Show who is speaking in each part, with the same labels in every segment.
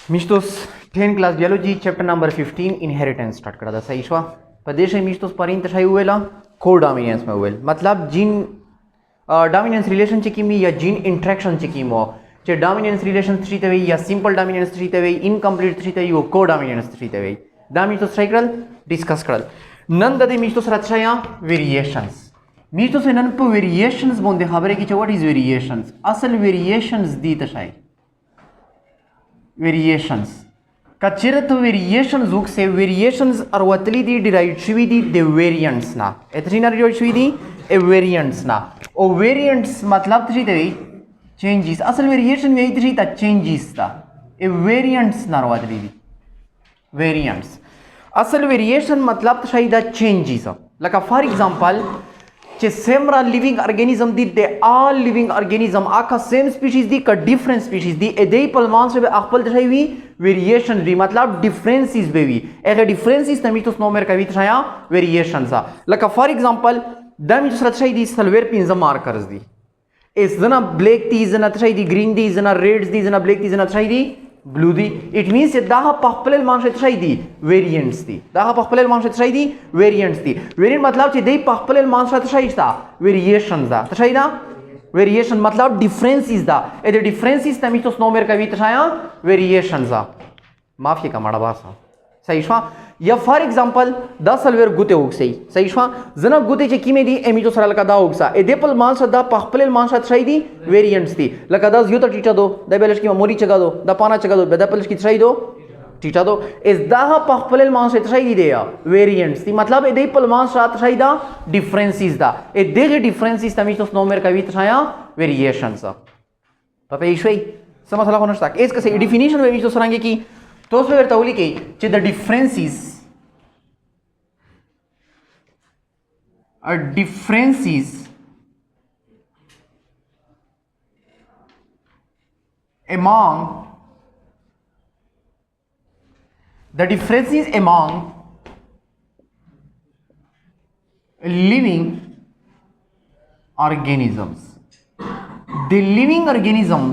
Speaker 1: मिश्तोस 10 class biology chapter number 15 inheritance start करा था सही शवा प्रदेश है मिश्तोस परिन तशाई हुएला को डोमिनेंस में हुएल मतलब जीन डोमिनेंस रिलेशन चिकीमी या जीन इंटरेक्शन चिकीमो चे डोमिनेंस रिलेशन थ्री तवे या सिंपल डोमिनेंस थ्री तवे इनकम्प्लीट थ्री तवे को डोमिनेंस थ्री तवे मिश्तोस ट्राई करल डिस्कस करल नन ददे मिश्तोस रचया वेरिएशंस मिश्तोस नन पे वेरिएशंस बोंदे खबर है कि व्हाट इज वेरिएशंस असल वेरिएशंस दी तशाई वेरिएशंस कचिरत वेरिएशंस उक से वेरिएशंस अरवतली दी डिराइव शुवी दी दे वेरिएंट्स ना इतनी ना डिराइव शुवी दी ए वेरिएंट्स ना ओ वेरिएंट्स मतलब तशी देवी चेंजेस असल वेरिएशन में तशी ता चेंजेस ता ए वेरिएंट्स ना अरवतली दी वेरिएंट्स असल वेरिएशन मतलब तशी दा चेंजेस लका फॉर एग्जांपल चे Semra living organism the they all living organism आका सेम स्पीशीज दी का डिफरेंट स्पीशीज दी ए दे पलमान से अखपल तशाई हुई वेरिएशन दी मतलब डिफरेंसेस बेवी ए डिफरेंसेस तमी तो स्नो मेर का भी तशाया वेरिएशन सा लका फॉर एग्जांपल दमी तो तशाई दी सलवेर पिंजम मार्कर्स दी इस जना ब्लैक दी जना तशाई दी ग्रीन दी जना रेड्स दी जना ब्लैक दी जना तशाई दी ब्लू दी इट मीन्स दाह पखपलेल मान से तशाई दी वेरिएंट्स दी दाह पखपलेल मान से तशाई दी वेरिएंट्स दी वेरिएंट मतलब चे दे पखपलेल मान से तशाई दा वेरिएशंस दा तशाई दा वेरिएशन मतलब डिफरेंसेस दा ए दे डिफरेंसेस तमी तो स्नो मेर का भी तशाया वेरिएशंस दा माफी का माड़ा बासा सही शवा या फॉर एग्जांपल 10 सलवेर गुते होग सही शवा जना गुते चे किमे दी एमी तो सरल का दा होगसा ए देपल मान से दा पखपलेल मान से तशाई दी वेरिएंट्स दी लका 10 युता टीटा दो दा बेलश की मोरी चगा दो दा पाना चगा दो दा पलश की तशाई दो टीटा दो इस दाह पखपलेल मान से तशाई दी दे वेरिएंट्स दी मतलब ए देपल मान से तशाई दा डिफरेंसेस दा ए देगे डिफरेंसेस तमी तो स्नो मेर का भी तशाया वेरिएशंस पापा ईश्वई समझला होना तक इस कसे डेफिनेशन में भी तो सरांगे की तो उसमें तौली के चे the differences among living organisms the living organism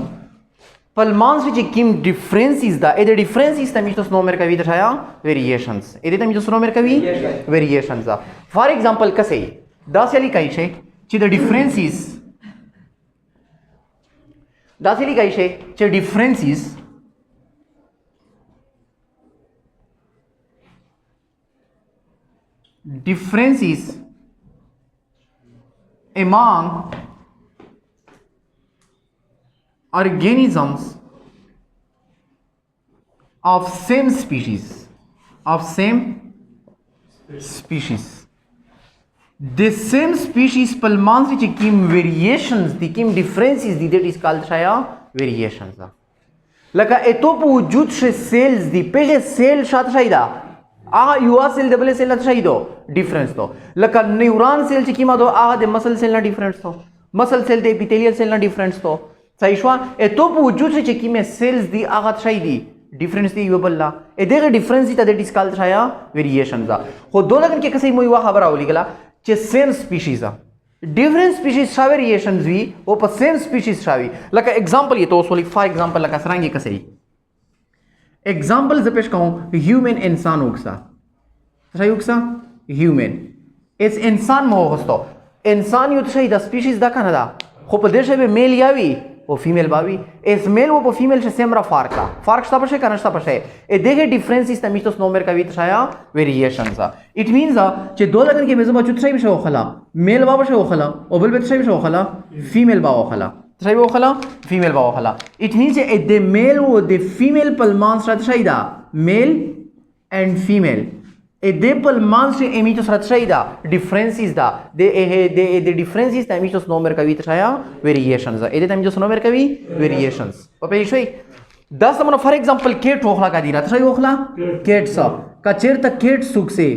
Speaker 1: पलमान से किम डिफरेंसेस दा ए डिफरेंसेस तमी तो स्नो मेर का भी दर्शाया वेरिएशंस ए तमी तो स्नो मेर का भी वेरिएशंस दा फॉर एग्जांपल कसे 10 वाली काई छे ची द डिफरेंसेस 10 वाली काई छे ची differences among organisms of same species the same species पलमान से किम वेरिएशंस दी किम डिफरेंसेस दी दैट इज कॉल्ड शाया वेरिएशंस लका एतो वजूद से सेल्स दी पहले सेल शात शायदा आ युवा सेल डबल सेल ना शायदो डिफरेंस तो लका न्यूरॉन सेल किमा दो आ दे मसल सेल ना डिफरेंस तो मसल सेल दे एपिथेलियल सेल ना डिफरेंस तो सही शवा ए तो वजूद से चेकी में सेल्स दी आगत शाई दी डिफरेंस दी युबल्ला ए देगे डिफरेंस दी दैट इज कॉल्ड शाया वेरिएशन दा हो दो लगन के कसे मोई वा खबर आवली गला चे सेम स्पीशीज आ डिफरेंट स्पीशीज शा वेरिएशंस वी ओ पर सेम स्पीशीज शावी लका एग्जांपल ये तो सोली फॉर एग्जांपल लका सरांगे कसे एग्जांपल ज पेश कहूं ह्यूमन इंसान उगसा सही उगसा ह्यूमन इस इंसान मो हस्तो इंसान यु सही द स्पीशीज दा कनदा खो प्रदेश में मेल यावी वो फीमेल बावी इस मेल वो फीमेल से सेमरा फार्क sta पशे कनस्ता पशे ए देगे डिफरेंसेस तमी तो स्नो मेर का भी तशाया वेरिएशंस इट मींस चे दो लगन के मेजमा चुत्सई बिशो खला मेल बाबा शो खला ओबल बेत सई बिशो खला फीमेल बाबा खला तशाई वो खला फीमेल बाबा खला इट मींस ए दे मेल वो दे फीमेल पलमान सा तशाईदा मेल एंड फीमेल ए दे पलमान से एमी तो सतशाईदा डिफरेंसेस दा दे डिफरेंसेस तमी तो स्नो मेर का भी तशाया वेरिएशंस ए दे तमी तो स्नो मेर का भी वेरिएशंस पापा इशोई 10 मन फॉर एग्जांपल केट होखला का दीरा तशाई होखला केट सा का चेर तक केट सुख से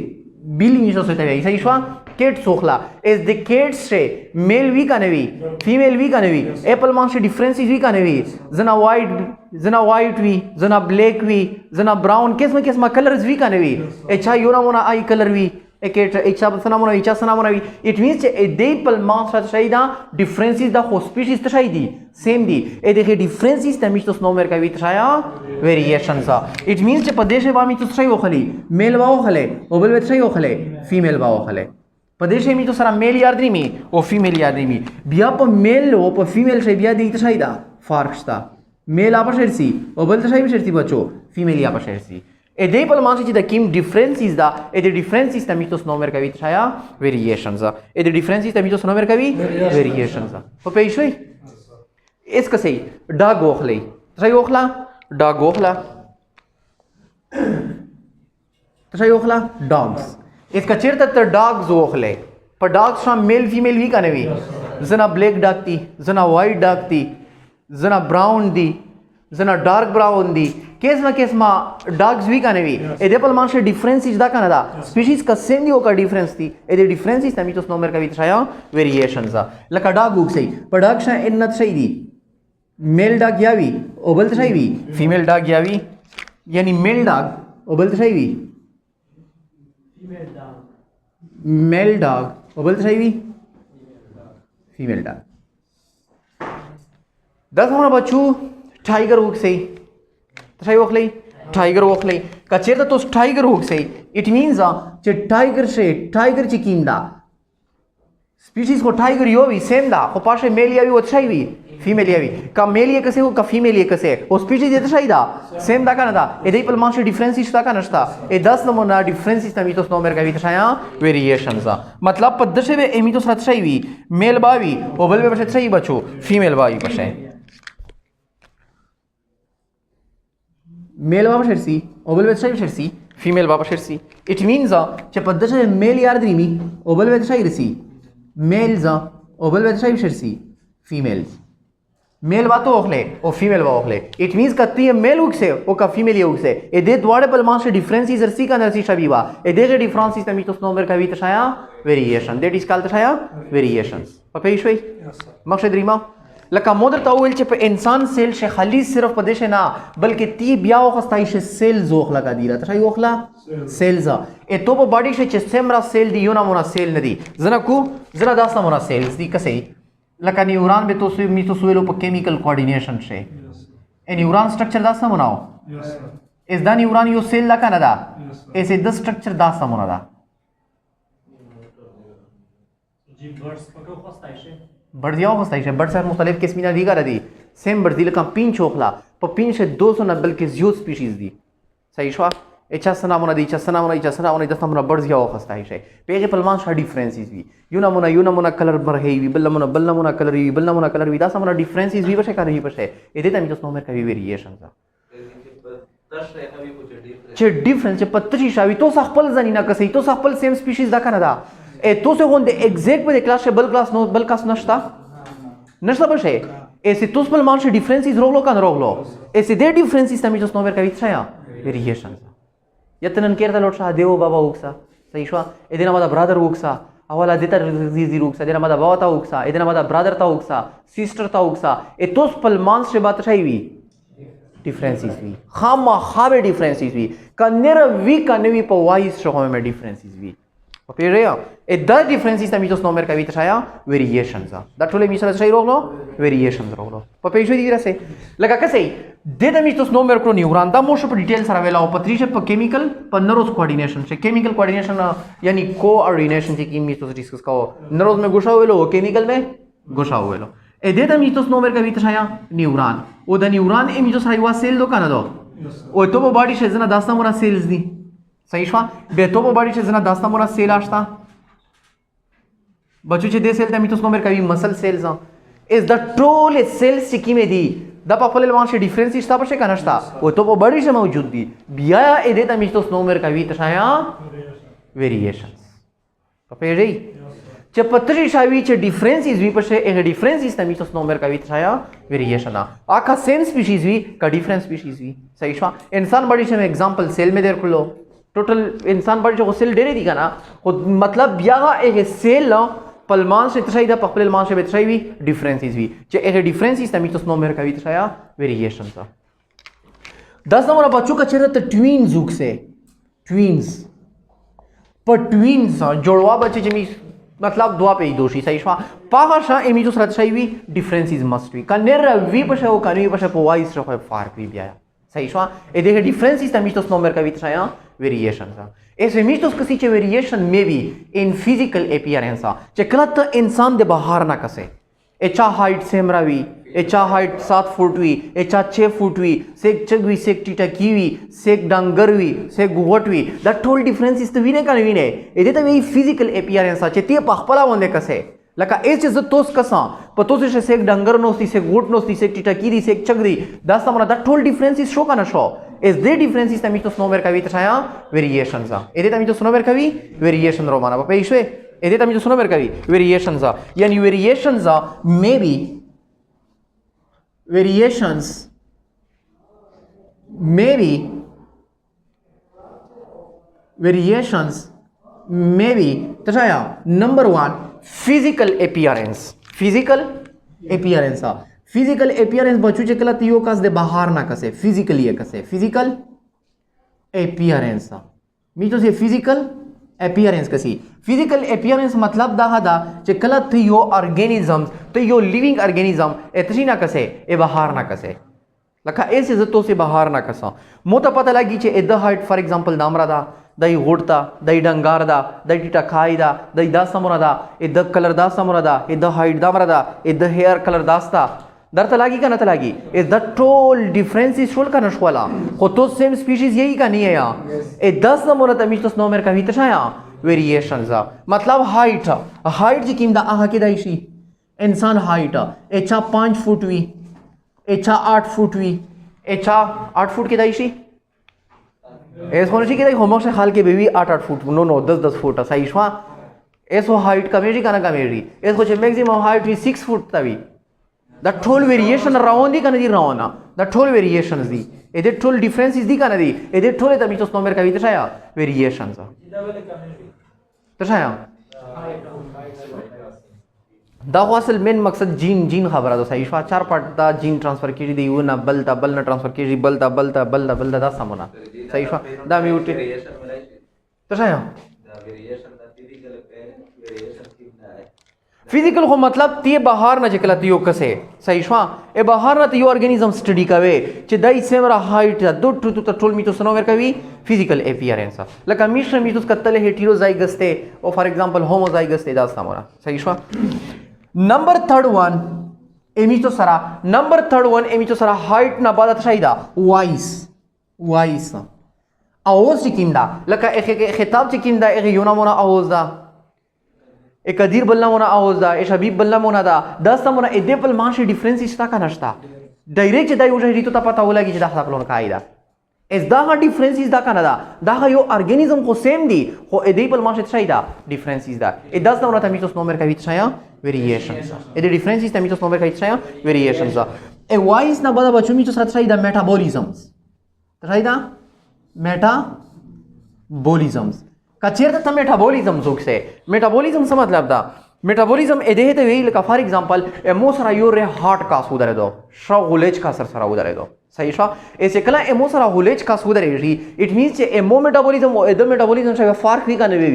Speaker 1: बिलिंग इशो से तवे सही शवा केट सोखला इज द केट से मेल वी का नवी फीमेल वी का नवी एप्पल मान से डिफरेंसेस वी का नवी जना वाइट वी जना ब्लैक वी जना ब्राउन किस्म कलर्स वी का नवी अच्छा योना मोना आई कलर वी ایچا سنامونه ایچا سنامونه وي اټ مینز چې د پلمان سره شي دا ډیفرنسز د خو سپیشیز ته شي دي سیم دي ا دغه ډیفرنسز ته میشتوس نو مر کوي ته شایا ویریشنز اټ مینز چې په دیشه باندې تو شي وخلی میل واو خله او بل وت شي وخله فیمیل واو خله په دیشه می تو سره میل یاد نیمي او فیمیل یاد نیمي بیا په میل او په فیمیل شي بیا د ته شي دا فرق شته میل اپ شرسی او بل ته شي شرسی بچو فیمیل یا په شرسی ا دې په لمانځي چې د کیم ډیفرنسز دا ا دې ډیفرنسز ته میتوس نو مر کوي تشایا ویریشنز ا دې ډیفرنسز ته میتوس نو مر کوي ویریشنز په پېښوي اس کا صحیح ډاګ وخلی تشاي وخلا ډاګ وخلا تشاي وخلا ډاګز اس کا چیرته ته ډاګز وخلی په ډاګز شام میل فیمیل وی کنه وی زنا بلیک ډاګ تی زنا وایټ ډاګ تی زنا براون دی زنا ډارک براون دی केस ना केस मा डॉग्स भी काने भी ए दे पल मानशे डिफरेंसेस दा काना दा स्पीशीज का सेम दी का डिफरेंस थी ए दे डिफरेंसेस तमी तो नंबर का भी छाया वेरिएशंस आ लका डॉग उक सही पर डॉग शा इन्नत सही दी मेल डॉग यावी ओबल सही भी फीमेल डॉग यावी यानी मेल डॉग ओबल सही भी मेल डॉग ओबल सही भी फीमेल डॉग दस हमारा बच्चू टाइगर उक सही تشای وخلی ټایګر وخلی کچېرته تو ټایګر وکسي اټ مینز چې ټایګر شي ټایګر چې کیندا سپیشیز کو ټایګر یو وی سیم دا خو پاشه میل یوي او تشای وی فیمیل یوي کا میل یې کسه او کا فیمیل یې کسه او سپیشیز یې تشای دا سیم دا کنه دا ا دې په مانشه ډیفرنس شتا کنه شتا ا 10 نمونه ډیفرنس ته میتوس نو مر کوي تشایا ویریشنز مطلب په دشه به میتوس رات شای وی میل باوی او بل به بشه تشای بچو فیمیل باوی بشه मेल बाबा शर्सी ओबल वेबसाइट शर्सी फीमेल बाबा शर्सी it means che paddashe male yard rimi obal website risi males obal website shirsi females male bato okhle o female ba okhle it means ka ti male ukse o ka female ukse e de dwade pal man se differences risi ka risi shabiba e de differences ta mitos number ka vita shaya variation that is called shaya variations pa shoi maqsad rima لکه مودر ته ویل چې په انسان سیل شي خالي صرف په دشه نه بلکې تی بیا وخستای شي سیل زوخ لگا دی را ته شي وخلا سیلز ا تو په باډي شي چې سمرا سیل دی یو نمونه سیل نه دی زنه کو زنه داس نمونه سیلز دی کسي لکه نیوران به تو سو می تو سویلو په کیمیکل کوارډینیشن شي ا نیوران سټرکچر داس نمونه اس دا نیوران یو سیل لکه نه دا اس د سټرکچر داس نمونه دا جی برس پکو خستای شي بردیاو خستای شه برد سر مختلف قسمینا دیگر دی سیم بردی لکه پینچ اوخلا په پینچ 200 نه بلکې زیات سپیشیز دی صحیح شو اچھا سنامونه دی اچھا سنامونه د سمونه بردیاو خستای شه پیغه پلمان ش ډیفرنسز وی یو نمونه کلر برهی وی بل نمونه کلر وی بل نمونه کلر وی دا سمونه ډیفرنسز وی بشه کوي بشه ا دې ته می تاسو نو مر کوي ویریشن دا چې ډیفرنس چې پتشي شاوی تو خپل زنینا کسي تو خپل سیم سپیشیز دا کنه دا تو se unde exact pe de clase bel clas nășta nășta bășe ese tu spăl man și differences roglo can roglo ese de differences tam jos nover kavit shaya variation yatnan kerta lot sha deo baba uksa sahi shwa edena mada brother uksa awala deta zizi uksa edena mada baba ta uksa edena mada brother ta uksa sister ta uksa e tu spăl man se bat shai vi differences vi khama khabe differences vi kanera vi kanevi po wise sho me differences vi Papirea. E da differences ta mitos nomer kavita shaya variations. Da tole misala shay roglo variations roglo. Papei shoi dira se. Laga kasei. De da mitos nomer kro neuron da mosh per details sara vela o patrisha per chemical per nervous coordination. Se chemical coordination yani coordination je ki mitos discuss ka nervous mein gusha velo chemical mein gusha velo. E de da mitos nomer kavita shaya neuron. O da neuron e mitos raiwa cell do kana do. O to body shezna dasna mora cells di. صحیح شو به تو په باډي چې زنه داستا مورا سیل آشتا بچو چې دې سیل ته میتوس نومر کوي مسل سیلز از د ټول سیلز چې کیمه دي د په خپل باندې ډیفرنس شته په څه کنهشتا او ته په باډي چې موجود دي بیا دې ته میتوس نومر کوي تشایا ویریشنز په پیری چې پتری شاوی چې ډیفرنسز وی په څه هغه ډیفرنسز ته میتوس نومر کوي تشایا ویریشن اکا سیم سپیشیز وی کا ډیفرنس سپیشیز وی صحیح شو انسان باډي چې एग्जांपल سیل میں در کړلو टोटल इंसान बड़ जो सेल डेरे दिखा ना खुद मतलब बिया एक सेल पलमान से तशाई दा पलमान से betशाई भी डिफरेंसेस भी जे एक डिफरेंसेस तमी तो स्नो मेर का भी तशाया वेरिएशन सा 10 नंबर बच्चों का चेहरा तो ट्विन्स जुक से ट्विन्स په ټوینز جوړوا بچي چې می مطلب دوا په دوشي صحیح شو پاغه شا امی جو سره شي وی ډیفرنسز مست وی کنه وی په شو کنه په شو وایس شو فرق وی بیا صحیح شو ا دغه ډیفرنسز ته میتوس نمبر کوي ته یا ویریشن اس میتوس کسي چې ویریشن می بی ان فزیکل اپیرنس چې کله ته انسان د بهار نه کسه اچا هایټ سیم راوي اچا هایټ 7 فوټ وی اچا 6 فوټ وی سیک چګوي سیک ټیټا کیوي سیک ډنګر وی سیک ګوټ وی دا ټول ډیفرنسز ته وینه کنه وینه ا دې ته وی فزیکل اپیرنس چې تی په خپل باندې کسه لکه ایس چې توس کسا په توس چې سیک ډنګر نوستي سیک ګوټ نوستي سیک ټیټا کیدي سیک چګدي دا سمره دا ټول ډیفرنسز شو کنه شو اس دې ډیفرنسز ته میتوس نمبر کوي ته یا ویریشنز ا دې ته میتوس نمبر کوي ویریشن رومانه په پېښوي ا دې ته میتوس نمبر کوي ویریشنز یعنی ویریشنز maybe variations تشایا number 1 physical appearance بچو چې کله تیو کاس د بهار نه کسه physically کسه physical appearance می تو سه physical appearance کسی physical appearance مطلب دا دا چې کله ته یو ارګانیزم ته یو لیوینګ ارګانیزم اتشي نه کسه ای بهار نه کسه لکه ایسه زتو سے بهار نه کسا مو ته پته لګی چې د هایټ فار ایگزامپل دامرا دا دای غوړتا دای ډنګار دا دای ټیټا خای دا دای دا سمرا دا د کلر دا سمرا دا د هایټ دامرا دا د هیر کلر داستا درته لګی کنه ته لګی از د ټول ډیفرنسز شول کنه شوالا خو تو سیم سپیشیز یہی کا نہیں ہے یا ا 10 نمبر ته میتوس نمبر کا ویت شایا ویریشنز مطلب هایټ چې کیم دا هغه کې دای شي انسان هایټ اچھا 5 فوټ وی اچھا 8 فوٹ وی اچھا 8 فوٹ کې دای شي ایس ہونے چې دای همو سے حال کې بیوی 8 فوٹ نو 10 فوٹ صحیح شوا ایسو هایټ کمیږي کنه کمیږي ایس خو چې میکسیمم هایټ وی 6 فوٹ تا وی دا ټول ویریشن راوند دي کنه دي راونا دا ټول ویریشنز دي ا دې ټول ډیفرنسز دي کنه دي ا دې ټول ته میتوس نمبر کوي ته شایا ویریشنز ته شایا دا اصل مین مقصد جین خبره ده صحیح شو 4 پټ دا جین ټرانسفر کیږي دی ونه بل تا بل نه ټرانسفر کیږي بل دا سمونه صحیح شو دا میوټ ته شایا فزیکل خو مطلب تی بهار نه چکلا تیو کسه صحیح شو ای بهار نه تیو ارګانیزم سټډي کوي چې دای سیمرا هایټ د ټو ټول میتوس نو ور کوي فزیکل اپیرنس لکه میشر میتوس کتل هیټیروزایګس ته او فار ایگزامپل هوموزایګس ته دا سمورا صحیح شو نمبر 3 امیتو سرا هایټ نه بعد شایدا وایس اواز کیم دا لکه خطاب چې کیم دا یو نمونه اواز دا एक अदीर बल्ला मोना आवाज दा ए शबीब बल्ला मोना दा दस मोना ए देपल माशे डिफरेंस इस्ता का नष्टा डायरेक्ट दाई उठे रितो ता पता होला की दा खलोन कायदा इस दा डिफरेंस इस दा कनदा दा यो ऑर्गेनिज्म को सेम दी हो ए देपल माशे छाइदा डिफरेंस इस दा ए दस मोना ता मितोस नंबर का विच छाया वेरिएशंस ए दे डिफरेंस इस ता मितोस नंबर का विच छाया वेरिएशंस ए वाइस ना बदा बचो मितोस छाइदा मेटाबॉलिज्म्स छाइदा मेटाबॉलिज्म्स कचेरता ता मेटाबॉलिज्म जोक से मेटाबॉलिज्म सा मतलब दा मेटाबॉलिज्म ए देहते वे लका फॉर एग्जांपल ए मो सरा योर हार्ट का सुदरे दो शा गुलेज का सरा उदरे दो सही शा ऐसे कला ए मो सरा गुलेज का सुदरे री इट मींस ए मो मेटाबॉलिज्म ओ द मेटाबॉलिज्म से फर्क भी का वे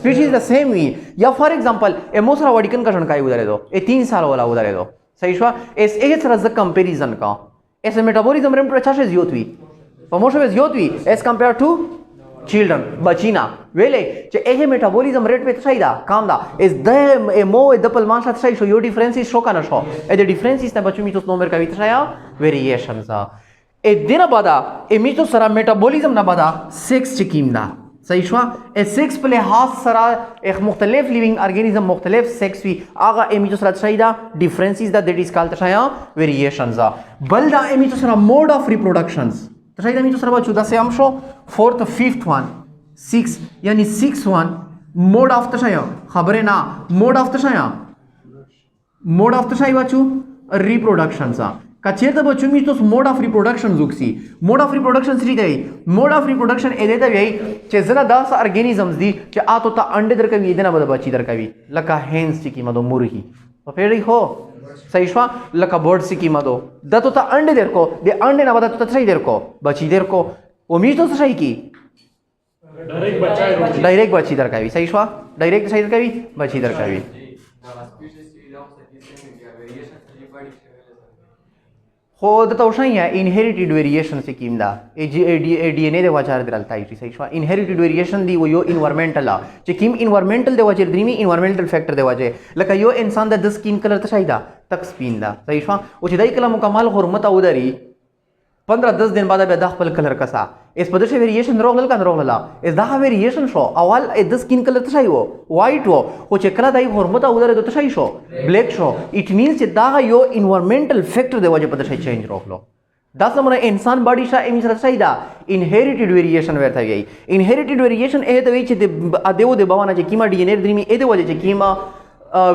Speaker 1: स्पीशीज द सेम वी या फॉर एग्जांपल ए मो सरा वडिकन का जनकाई उदरे दो ए 3 साल वाला उदरे दो सही शा एस ए सरा ज कंपैरिजन का ऐसे मेटाबॉलिज्म रेम अच्छा से जियोतवी प्रमोशन जियोतवी एज कंपेयर टू चिल्ड्रन बचीना वेले जे एहे मेटाबॉलिज्म रेट पे छाइदा काम दा इस द मो द पलमाशा छाइ शो यो डिफरेंस इज शो का न शो ए द डिफरेंस इज ता बचु मितोस नंबर का वितराया वेरिएशंस ए दिन बादा ए मितो सरा मेटाबॉलिज्म ना बादा सेक्स चिकीम दा सही शो ए सेक्स प्ले हास सरा एक मुख्तलिफ लिविंग ऑर्गेनिज्म मुख्तलिफ सेक्स वी आगा ए मितो सरा छाइदा डिफरेंस इज दा दैट इज कॉल्ड छाया वेरिएशंस बलदा ए मितो सरा मोड ऑफ रिप्रोडक्शंस तशाइदा मी दुसरा बच्चू दसे हम शो 4th 5th 1 6 यानी 6 1 मोड ऑफ तशाया खबरे ना मोड ऑफ तशाया बच्चू रिप्रोडक्शन सा कचेर द बच्चू मी तो मोड ऑफ रिप्रोडक्शन जुक्सी मोड ऑफ रिप्रोडक्शन सरी दे मोड ऑफ रिप्रोडक्शन ए देता वे चे जना 10 ऑर्गेनिजम्स दी चे आ तो ता अंडे दर कवी देना बद बच्ची दर कवी लका हेंस की मदो मुर्गी तो फेरी हो सही शवा लका बर्ड की मदो द तो ता अंडे देर को दे अंडे ना बदा तो सही देर को बची देर को उम्मीद तो सही की डायरेक्ट बची درکوي صحیح شو डायरेक्ट صحیح درکوي बची درکوي خو د توشن یا انهریټډ ویریشن څه کیم دا डी एन ए د واچار درلتای شي صحیح شو انهریټډ ویریشن دی یو انوایرنمنټل چې کیم انوایرنمنټل د واچر درمی انوایرنمنټل فیکٹر دی واچي لکه یو انسان د سکین کلر ته شایدا تک سپین دا صحیح شو او چې دای کله مکمل حرمت او دری 15-10 दिन बाद به د خپل کلر کسا اس په دغه ویریشن روغل کنه روغلا اس دا ویریشن شو اول د سکین کلر ته شای وو وایټ وو خو چې کله دای حرمت او دره د ته شای شو بلیک شو اټ مینز چې دا یو انوایرنمنټل فیکٹر دی وجه په دغه چینج روغلو دا سمره انسان باډي شا ایم سره شای دا انهریټډ ویریشن ورته وی انهریټډ ویریشن ا د وی چې د ادیو د بوانه چې کیما डी एन ए درمی ا د وجه چې کیما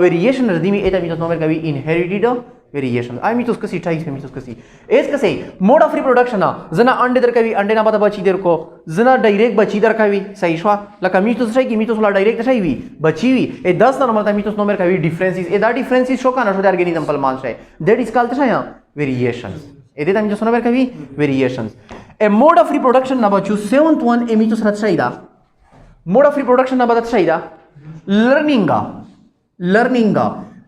Speaker 1: ویریشن درمی ا ته می نو کوي انهریټډ वेरिएशन आई मीथोस कसी टाइप है मीथोस कसी एस कसे मोड ऑफ रिप्रोडक्शन जना अंडे दर कवी अंडे ना बाता बची दर को जना डायरेक्ट बची दर कवी सही शवा लका मीथोस छै कि मीथोस ला डायरेक्ट छै वी बची वी ए 10 ना मतलब मीथोस नोमर कवी डिफरेंसेस ए दा डिफरेंसेस शो काना शो द ऑर्गेनिज्म पल मान छै दैट इज कॉल्ड छै वेरिएशंस ए दे मीथोस नोमर कवी वेरिएशंस ए मोड ऑफ रिप्रोडक्शन ना बचू 7th वन ए मीथोस रत छै दा मोड ऑफ रिप्रोडक्शन ना बता छै दा लर्निंग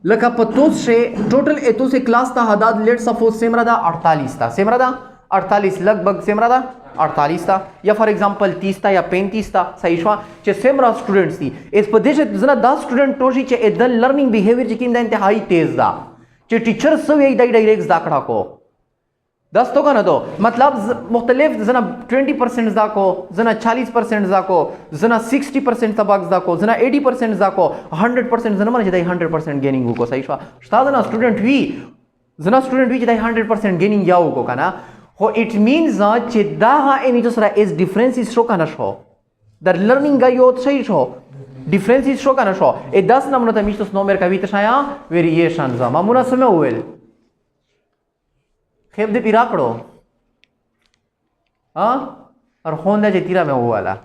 Speaker 1: लका पतोस से टोटल एतो से क्लास ता हदाद लेट सपोज सेमरादा 48 था सेमरादा 48 लगभग सेमरादा 48 था या फॉर एग्जांपल 30 था या 35 था सही शवा चे सेमरा स्टूडेंट्स थी इस प्रदेश जना 10 स्टूडेंट टोशी चे एदल लर्निंग बिहेवियर चे किम दा इंतहाई तेज दा चे टीचर सब एक डायरेक्ट दाकड़ा को 10 तो का ना तो मतलब मुख्तलिफ जना 20% जाको जना 40% जाको जना 60% तबाक जाको जना 80% जाको 100% जना मन जदाई 100% गेनिंग को सही शवा जना स्टूडेंट वी जदाई 100% गेनिंग जाओ को kana हो it means che da ha emi to sara is differences show kana show the learning ga yo सही show differences show kana show e 10 namno ta mitos nomer ka vitashaya variations za mamuna समय हुएल खेब दे पिराकड़ो हाँ और होंदा जे तीरा में वो वाला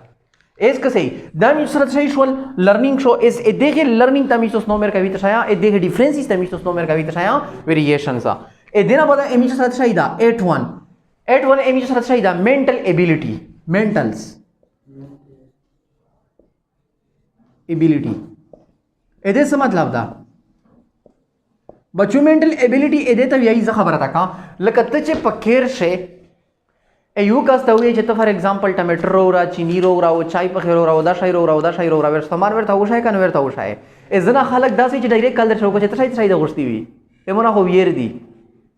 Speaker 1: एस कसे दाम इसरत सही शोल लर्निंग शो एस ए देखे लर्निंग तमिसोस नोमेर का वितशाया ए देखे डिफरेंसेस तमिसोस नोमेर का वितशाया वेरिएशंस ए देना बदा एमिसोस रत शाइदा 81 एमिसोस रत शाइदा मेंटल एबिलिटी मेंटल्स एबिलिटी ए दे से मतलब दा बच्चों मेंटल एबिलिटी ए देता यही खबर था का लकत्ते चे पखेर से ए यू कास्ता हुए जे तो फॉर एग्जांपल टमाटर रो रा चीनी रो रा चाय पखेर रो रा दा शाय रो रा वर सामान वर था उशाय का नवर था उशाय ए जना खलक दासी चे डायरेक्ट कलर शो को चे तशाय तशाय दा गोष्टी वी ए मोना हो येर दी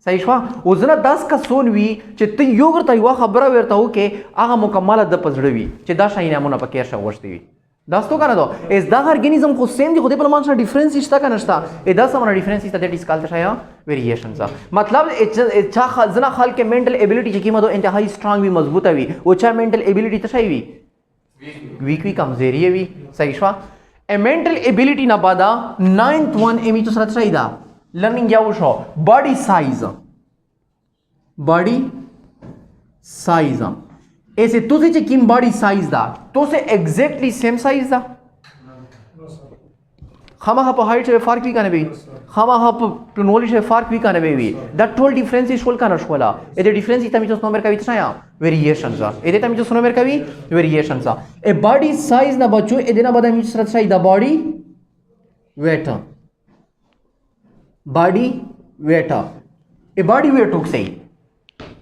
Speaker 1: सही शवा ओ जना 10 का सोन वी चे त योगर ता युवा खबर वर था के आगा मुकम्मल द पजड़वी चे दा शाय ना मोना पखेर शो गोष्टी वी दास्तो का ना तो इस दा ऑर्गेनिज्म को सेम दी खुदे पर मानसा डिफरेंस इस्ता का नस्ता ए दा समना डिफरेंस इस्ता दैट इज कॉल्ड शाया वेरिएशंस मतलब इच्छा जना खाल के मेंटल एबिलिटी जे कीमत इंतहाई स्ट्रांग भी मजबूत है वो चा मेंटल एबिलिटी तशाई वी वीक भी कमजोरी है वी सही शवा ए मेंटल एबिलिटी ना बादा 9th वन एमी तो सरत शाइदा लर्निंग या वो शो बॉडी साइज ऐसे तो से किम बॉडी साइज दा तो से एग्जैक्टली सेम साइज दा खामा हा हाइट से फर्क भी काने बे खामा हा नॉलेज से फर्क भी काने बे दैट टोल डिफरेंस इज का नशवला ए द डिफरेंस इता मिचोस नोमेर का वितसाया वेरिएशंस ए देता मिचोस नोमेर का भी वेरिएशंस ए बॉडी साइज ना बच्चो ए देना बदा मिचोस रत साइज दा body weight a body weight हो सही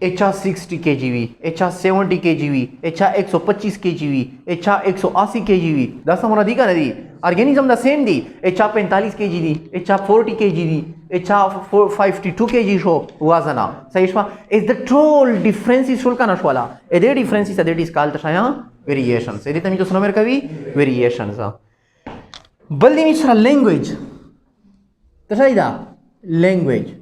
Speaker 1: एचा 60 kgv एचा 70 kgv एचा 125 kgv एचा 180 kgv दस हमारा दी का नदी ऑर्गेनिज्म द सेम दी एचा 45 kg दी एचा 40 kg दी एचा 52 kg शो वजन सही शवा is the total difference is का नशवाला ए दे difference is that is called शाया वेरिएशंस ए तमी तो सुनो मेरे कभी वेरिएशंस बल्दी मिश्रा लैंग्वेज तशाइदा language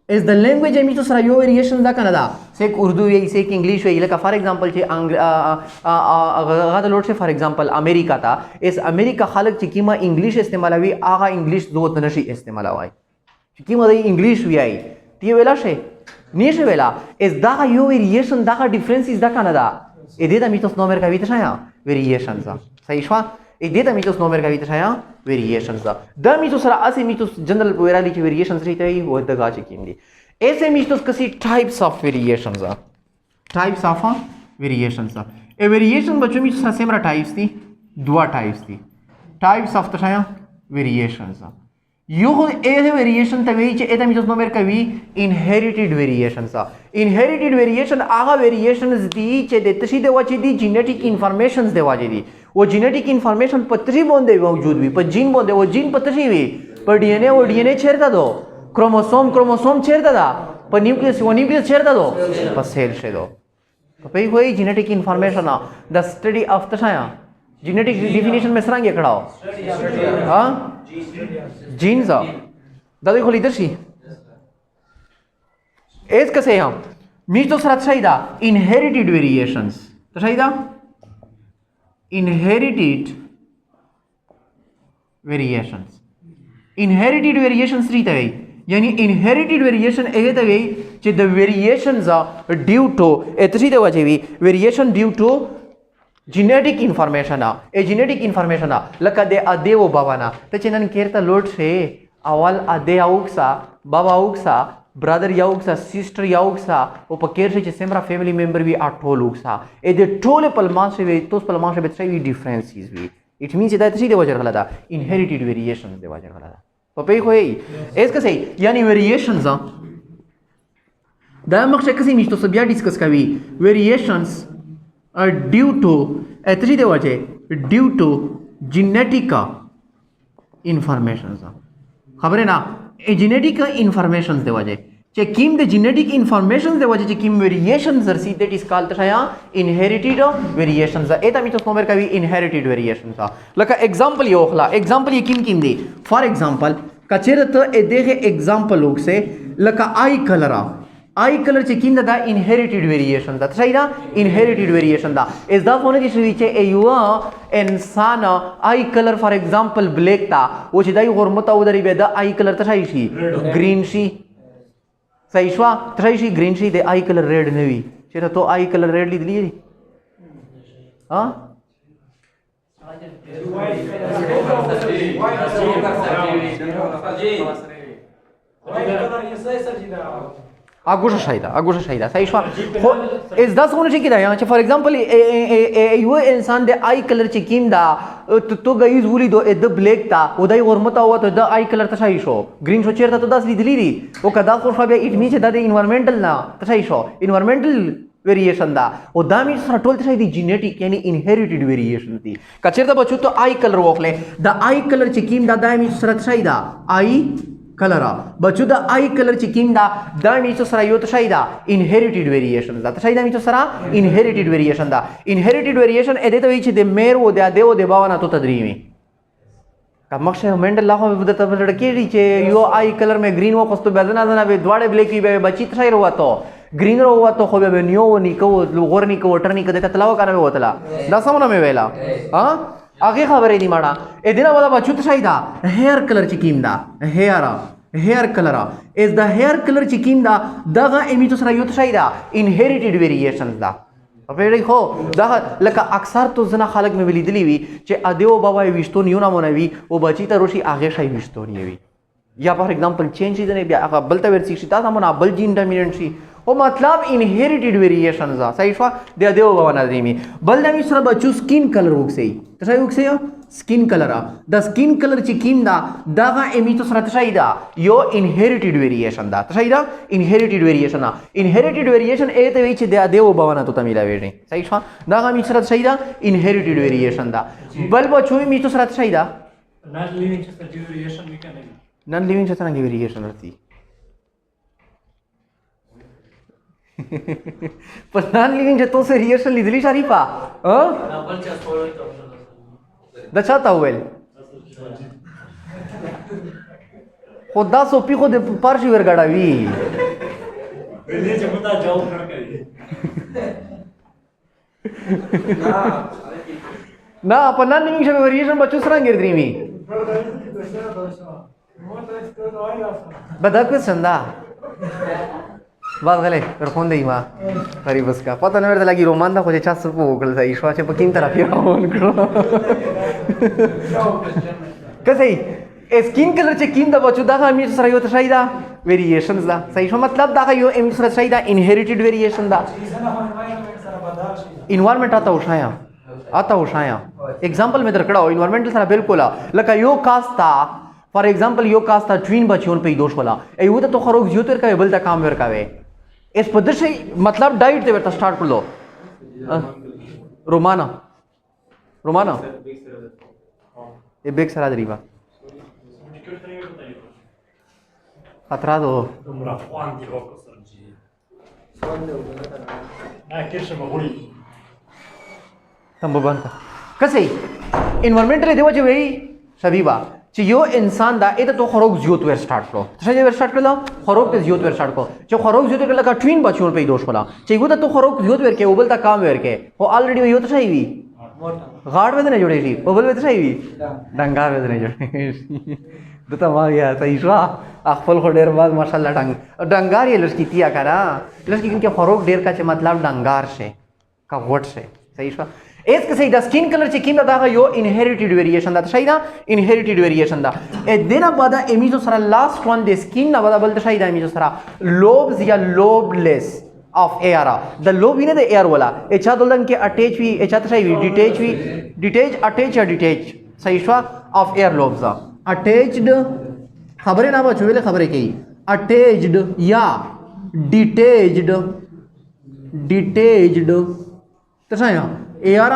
Speaker 1: is the language emi to sara yo variation da kanada se urdu ye se english ye like for example che aga load से for example अमेरिका था इस अमेरिका खालक ची कीमा इंग्लिश इस्तेमाल हुई आगा इंग्लिश दो तनशी इस्तेमाल हुआ कीमा दे इंग्लिश हुई आई ती वेला शे नीश वेला इस दा यो वेरिएशन दा डिफरेंसेस दा kanada e de da mitos nomer का वित छाया वेरिएशन सा सही शवा e de da mitos nomer का वित छाया वेरिएशंस दा मिथोस सरा असे मिथोस जनरल वेराली की वेरिएशंस रहते हैं वो दगा चिकिंदी ऐसे मिथोस कसी टाइप्स ऑफ वेरिएशंस ए वेरिएशन बच्चों में सेमरा टाइप्स थी दुआ टाइप्स थी टाइप्स ऑफ तशाया वेरिएशंस यो ए वेरिएशन तवेई चे एता मिजो नोमेर कवी इनहेरिटेड वेरिएशंस इनहेरिटेड वेरिएशन आगा वेरिएशंस दी चे दे तशी देवाची दी जेनेटिक इन्फॉर्मेशंस देवाची दी वो जेनेटिक इन्फॉर्मेशन पत्री बोंदे मौजूद भी पर जीन बोंदे वो जीन पत्री भी पर डीएनए वो डीएनए छेड़ता दो क्रोमोसोम छेड़ता दा पर न्यूक्लियस छेड़ता दो पर सेल छेड़ो तो पे कोई genetic information the study of तशाया जेनेटिक डेफिनेशन में सरांगे कड़ाओ हाँ जीन्स दादा खोली दर्शी एज कसे हम मीच तो सरात शाहिदा इनहेरिटेड वेरिएशंस तो शाहिदा इनहेरिटेड वेरिएशंस रीत है यानी इनहेरिटेड वेरिएशन ए तवे चे द वेरिएशंस आर ड्यू टू एतशी देवा जेवी variation due to genetic information ए जेनेटिक इन्फॉर्मेशन लका दे अदेवो बाबाना त्याचे नन केरता लोड से अवल अदे आउक्सा बाबा आउक्सा ब्रदर याउक्सा सिस्टर याउक्सा ओ पकेर से सेमरा फैमिली मेंबर भी आठो लुक्सा ए दे टोले पलमास से तोस पलमास से बेचई डिफरेंसेस भी इट मींस दैट सी देवा जरला दा इनहेरिटेड वेरिएशंस देवा जरला दा तो पे कोई एस कसे यानी वेरिएशंस दा मक्ष कसे मीच तो सब या डिस्कस कवी वेरिएशंस are due to एतरी देवाचे due to genetic information खबर है ना ए genetic information देवाचे चे किम दे genetic information देवाचे चे किम variations Jersey that is called तशाया inherited variations एता मी तो नोमेर का भी inherited variations लका example ये ओखला example ये किम दे for example कचेरत ए देखे example लोग से लका eye color आई कलर चे किंद दा इनहेरिटेड वेरिएशन दा तशाई दा इनहेरिटेड वेरिएशन दा इस दा फोने की रीचे ए युवा इंसान eye colour for example black ता वो चे दाई गुरमता उधर ही बेदा आई कलर तशाई शी ग्रीन शी सही शवा तशाई शी ग्रीन शी दे आई कलर रेड नवी चेता तो आई कलर रेड ली दिली हाँ आगोश शाहिदा सही शवा इस 10 होने चाहिए यहाँ फॉर एग्जांपल यो इंसान दे आई कलर ची किम दा तो गई जुली दो ए द ब्लैक ता उदय गुरमता हुआ तो द आई कलर तशाई शो ग्रीन शो चेरता तो 10 ली दी वो कदा को फाबे इट मींस दा एनवायरमेंटल ना तशाई शो एनवायरमेंटल वेरिएशन दा ओ दा मींस सर टोल तशाई दी जेनेटिक यानी इनहेरिटेड वेरिएशन दी कचेरता बच्चों तो आई कलर वोखले द आई कलर ची किम दा मींस सर तशाई दा आई कलर बच्चू द आई कलर ची किम दा मीचो सरा यो तशाइदा इनहेरिटेड वेरिएशन दा तशाइदा मीचो सरा इनहेरिटेड वेरिएशन एदे तो इच दे मेर वो दे देवो दे बावना तो तद्रीमी का मक्ष मेंडल लाखो में बुदता बड़ के रीचे यो आई कलर में ग्रीन वो कस्तो बेदना जना बे द्वाड़े ब्लैक बे बची तशाइ रवा तो ग्रीन रवा तो खोबे बे नियो निको गोर निको टर्नी कदे तलाव काना में होतला दसमना में वेला हां आगे खबर है दी माड़ा ए दिना वाला बचुत शायदा हेयर कलर ची किम दा hair colour is the hair colour ची किम दा दगा एमी तो सरा युत शायदा इनहेरिटेड वेरिएशंस दा अबे हो दगा लका अक्सर तो जना खालक में बिली दिली वी चे अदेओ बाबा विश्तो नियो ना मोनावी वो बची ता रोशी आगे शाय विश्तो नियवी या फॉर एग्जांपल चेंज इजने बया आका बलता वेरसी शिता ता मना बल जीन डोमिनेंट सी वो मतलब इनहेरिटेड वेरिएशंस आ सही फा दे देव बाबा ना देमी बल दमी सरा बचू स्किन कलर उक से तशाई उक से skin colour the skin colour ची किम दा दागा एमी तो सरा तशाई दा यो इनहेरिटेड वेरिएशन दा तशाई दा इनहेरिटेड वेरिएशन ए ते विच दे देव बाबा ना तो तमिला वेणी सही फा दागा मी सरा तशाई दा इनहेरिटेड वेरिएशन दा बल बचू मी तो सरा तशाई दा नॉन लिविंग चेतना की वेरिएशन रहती पण नॉन लिविंग चे तो से रिएक्शन लिदली शरीफा दचाता हुएल खुदा सोपी खुद पारशी वर गडावी ना पण नॉन लिविंग चे वेरिएशन बच्चू सरांगेर द्रीमी बदा कुछ संदा बात गले रखों दे माँ करीब उसका पता नहीं मेरे लगी रोमान था कुछ अच्छा सब वो कल सा ईश्वर से पकिन तरफ ही राउंड करो कैसे स्किन कलर चे किम दा बचू दा मी सरा यो तशाइदा वेरिएशंस दा सही शो मतलब दा यो एम सरा तशाइदा इनहेरिटेड वेरिएशन दा इन्वायरमेंट आता उशाया एग्जांपल में दरकड़ा हो इन्वायरमेंटल सरा बिल्कुल लका यो कास्ता फॉर एग्जांपल यो कास्ता ट्विन बच्चों पे दोष वाला ए वो तो खरोग ज्योतिर का बलता काम वर कावे इस पद्धति मतलब डाइट ते स्टार्ट कर लो रोमाना ये बेग सरा दरीबा खतरा दो तंबुबान का कसे इन्वायरमेंटल देवा जे वेई शबीबा ची यो इंसान दा ए तो खरोग जियोत वर स्टार्ट करो तसे वर स्टार्ट करो खरोग पे जियोत वर स्टार्ट करो जो खरोग जियोत कर लगा ट्विन बच्चों पे दोष वाला ची वो तो खरोग जियोत वर के उबलता काम वर के वो ऑलरेडी यो तो सही भी गाड़ में नहीं जुड़े थी उबल में तो सही भी डंगा में नहीं जुड़े तो तमा गया सही शो अखफल को डेर बाद माशाल्लाह डंगार ये लड़की तिया करा लड़की इनके खरोग डेर का मतलब डंगार से का वट से सही शो एस के सही दा स्किन कलर चे किम दा यो इनहेरिटेड वेरिएशन दा सही दा इनहेरिटेड वेरिएशन दा ए देना बादा एमिजो सरा लास्ट वन दे स्किन ना बादा बोलते सही दा एमिजो सरा लोब्स या लोबलेस of air the lobe in the air वाला एचा दोलन के अटैच भी एचा तो सही डिटेच अटैच या डिटेच सही show off air lobes attached खबरें ना बचो वेले खबरें की अटैच्ड या डिटेच्ड तो सही एयर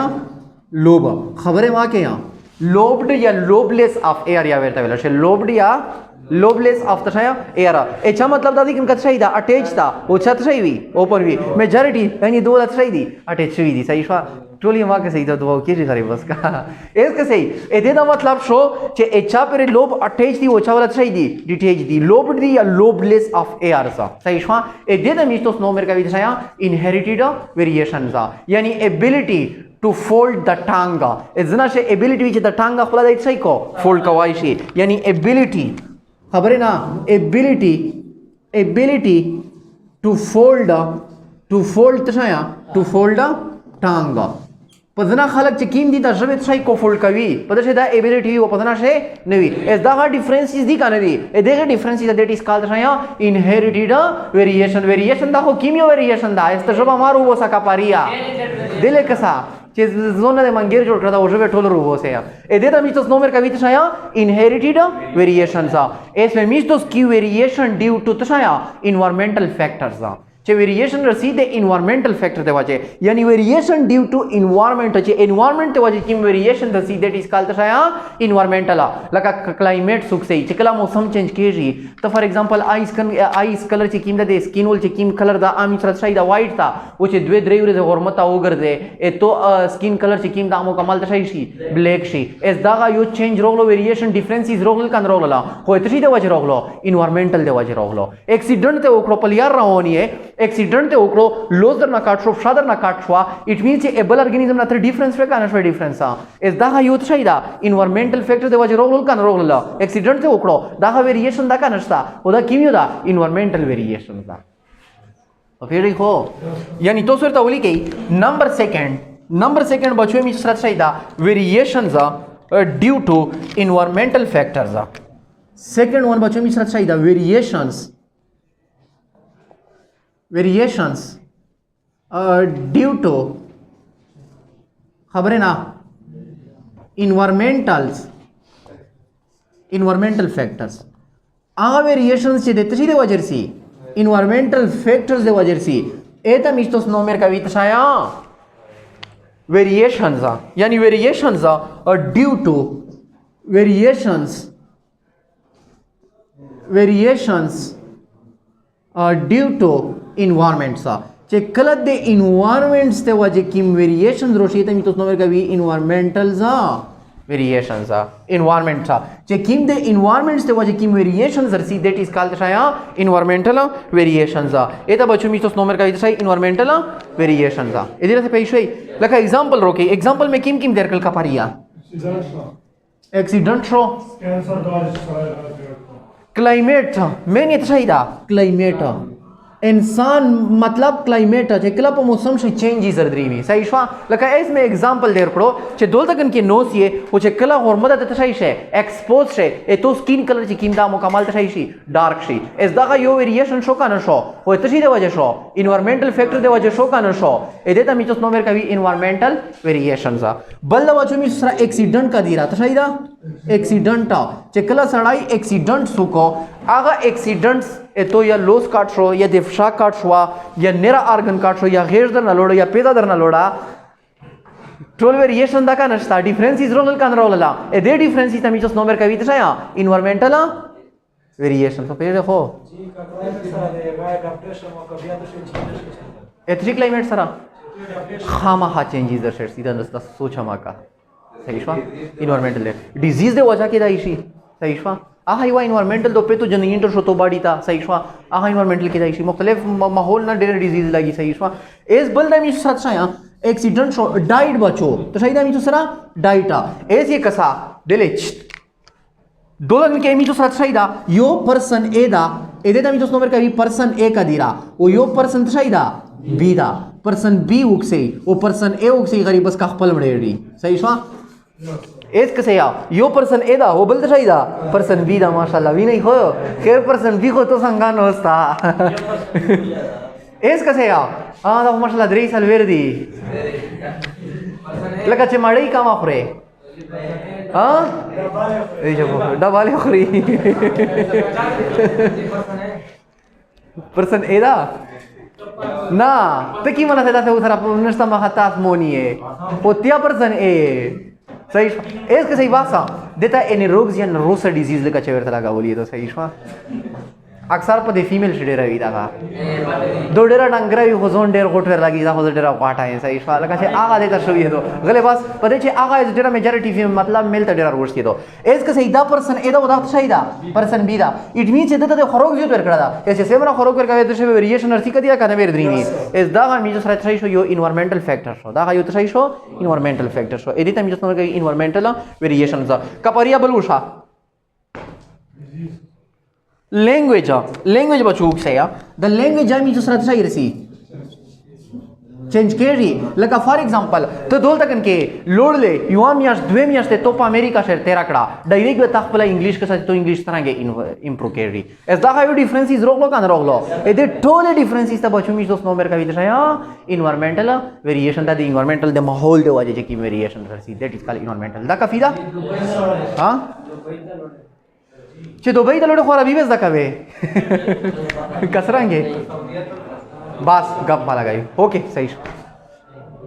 Speaker 1: लोब खबरें वहां के यहाँ लोब्ड या लोबलेस ऑफ एयर या वेरता वेला लोब्ड या लोबलेस ऑफ तशाया एयर एचा मतलब दादी किन कतशाई दा अटैच था वो छत सही हुई ओपन हुई मेजॉरिटी यानी दो सही दी अटैच हुई दी सही शो टोली वहां के सही था तो के करे बस का इसके सही एदे दा मतलब शो चे एचा पर लोब अटैच दी ओचा वाला सही दी डिटेच दी लोब्ड दी या लोबलेस ऑफ एयर सा सही शो एदे दा मिस्टोस नो मेरे का विषया इनहेरिटेड वेरिएशन सा यानी ability to fold the tongue इतना से एबिलिटी विच द टंग खुला दैट सही को फोल्ड कवाई से यानी एबिलिटी खबर है ना एबिलिटी टू फोल्ड तशाया टू फोल्ड टंग पदना खलक चकीम दी तजरबे सही को फोल्ड कवी पता से दा एबिलिटी वो पदना से नवी इस दा डिफरेंस इज दी काने दी ए देगा difference is that is called तशाया इनहेरिटेड वेरिएशन दा हो कीमियो वेरिएशन दा इस तजरबा मारू वो सका पारिया दिले कसा zone de mangir jod kada o jove tolo rubo se e de da mistos nomer ka vit shaya inherited variations es me mistos ki variation due to tshaya environmental factors चे वेरिएशन रसीद इन्वायरमेंटल फैक्टर ते वाचे यानी variation due to environment चे एनवायरमेंट ते वाचे किम वेरिएशन रसीद that is called तशाया इन्वायरमेंटल लका क्लाइमेट सुख से चिकला मौसम चेंज केजी तो फॉर एग्जांपल आइस कलर चे किम दे स्किन वोल चे किम कलर दा आमी सही दा वाइट था वो चे द्वे द्रेवरे दे गरमता ओगर दे ए तो स्किन कलर चे किम दामो कमाल तशाई शी ब्लैक शी एस दागा यो चेंज रोगलो वेरिएशन डिफरेंसेस रोगल कान रोगला हो तशी दे वाचे रोगलो इन्वायरमेंटल दे वाचे रोगलो एक्सीडेंट ते ओकरो पलियार रावनी है एक्सीडेंट ते ओकरो लोजर ना काटशो शादर ना काटशवा इट मीन्स एबल ऑर्गेनिज्म ना तर डिफरेंस वे कानश वे डिफरेंस इस दागा यूथ शायदा इन्वायरमेंटल फैक्टर दे वाजे रोगल कान रोगल एक्सीडेंट ते ओकरो दागा वेरिएशन दा कानशता ओदा किमियो दा इन्वायरमेंटल वेरिएशन दा फिर हो यानी तो सुरता बोली के नंबर सेकंड बचवे मी सरा शायदा variations due to environmental factors second one बचवे मी सरा शायदा वेरिएशंस ड्यू टू खबर है ना इन्वायरमेंटल फैक्टर्स आ वेरिएशंस चे देते सी दे वजह से इन्वायरमेंटल फैक्टर्स दे वजह से एता मिस्टोस नोमेर का वितशाया वेरिएशंस यानी variations due to due to environments चे कलत दे इन्वायरमेंट्स ते वजह किम वेरिएशंस रोशी ते मिस्टोस नोमेर का भी इन्वायरमेंटल्स वेरिएशंस इन्वायरमेंट्स चे किम दे इन्वायरमेंट्स ते वजह किम वेरिएशंस रसी दैट इज कॉल्ड शाया इन्वायरमेंटल वेरिएशंस एता बच्चों मिस्टोस नोमेर का वितशाई इन्वायरमेंटल वेरिएशंस इधर से पेश होई लका एग्जांपल रोके एग्जांपल में किम देरकल का पारिया एक्सीडेंट शो क्लाइमेट मैंने तशाइदा क्लाइमेट इंसान मतलब क्लाइमेट है कला पे मौसम से चेंजेस दरीवी सही शवा लका इसमें एग्जांपल देर पड़ो चे दोलतकन के नोस ये वो चे कला और मदद तशाई है एक्सपोज है ए तो स्किन कलर ची कीमदा मुकम्मल तशाई शी डार्क शी इस दागा यो वेरिएशन शो का न शो वो तशी दे वजह शो एनवायरमेंटल फैक्टर दे वजह शो का न शो ए देता मिचोस नो मेर का भी एनवायरमेंटल वेरिएशंस आ बल्ला वजह मी सरा एक्सीडेंट का दीरा तशाई दा एक्सीडेंट आ चे कला सड़ाई एक्सीडेंट सुको आगा एक्सीडेंट्स तो या लोस काट शो या दिफशा काट शो या नेरा आर्गन काट शो या घेर दर ना लोड़ा या पेदा दर ना लोड़ा टोल वेरिएशन दा का नस्ता डिफरेंसेस रोल का रोल ला ए दे डिफरेंसेस तमी जस नंबर का वितरा या एनवायरमेंटल वेरिएशन तो पे देखो एथरी क्लाइमेट सरा खामा हा चेंजेस दर शेर सीधा नस्ता सोच हमा का सही शवा एनवायरमेंटल डिजीज दे वजह के दाइशी सही शवा आहा युवा इन्वायरमेंटल दो पे तो जनीन तो शोतो बाड़ी था सही शवा आहा इन्वायरमेंटल की दाइशी मुख्तलिफ माहौल ना डेर डिजीज लगी सही शवा एस बल दामी साथ साया एक्सीडेंट शो डाइट बचो तो सही दामी तो सरा डाइटा एस ये कसा दिलेच दोलन के मी तो साथ सही दा यो पर्सन ए दा ए दे दामी तो नंबर का भी पर्सन ए का दीरा वो यो पर्सन तो सही दा बी दा पर्सन बी उक से वो पर्सन ए उक से गरीब बस का खपल मड़ेड़ी सही शवा एस कसे या यो पर्सन ए दा वो बलते सही दा पर्सन बी दा माशाल्लाह भी नहीं हो केर पर्सन बी को तो संगान होस्ता एस कसे या हां दा माशाल्लाह द्री साल वेर दी लगा चे माड़ी काम आखरे हां ए जब डबाले आखरी पर्सन ए दा ना ते की मना था वो सारा नस्ता महतास मोनी है होतिया पर्सन ए सही एस के सही बासा देता एनिरोग्स या नरोसा डिजीज लगा चेवर लगा बोलिए तो सही शवा अक्सर पदे फीमेल शेडेरा विदा का दो डेरा डंगरा भी होजोन डेर गोटवेर लगी जा होजो डेरा काटा है सही शवा लगा छे आगा देता शो ये तो गले बस पदे छे आगा इस डेरा मेजॉरिटी फीमेल मतलब मेल त डेरा रोज के तो एस के सही दा पर्सन एदा उदा सही दा पर्सन बी दा इट मींस देता दे खरोग जो तर कड़ा ऐसे सेमरा खरोग कर का दे वेरिएशन अर्थ का दिया का मेर द्रीनी एस दा का मी जो सही शो यो एनवायरमेंटल फैक्टर शो दा का यो सही शो एनवायरमेंटल फैक्टर शो एदिता मी जो एनवायरमेंटल वेरिएशन जा कपरिया बलूशा लैंग्वेज बचूक से या द लैंग्वेज आमी जो सरत सही रसी चेंज केरी लका फॉर एग्जांपल तो दोल तकन के लोड ले युवा मियास द्वे मियास ते तोपा अमेरिका शहर तेरा कड़ा डायरेक्ट बे तखपला इंग्लिश के साथ तो इंग्लिश तरह के इंप्रूव केरी एस दा हायो डिफरेंसेस रोक लो कान रोक लो ए दे टोले डिफरेंसेस त बचू मी दोस्त नो मेर का विद या environmental variation the environmental the माहौल दे वजह की वेरिएशन रसी दैट इज कॉल्ड एनवायरमेंटल दा कफीदा हां चे दुबई तलोड़े खोरा भी बेच दकावे कसरांगे बस गप माला गई ओके सही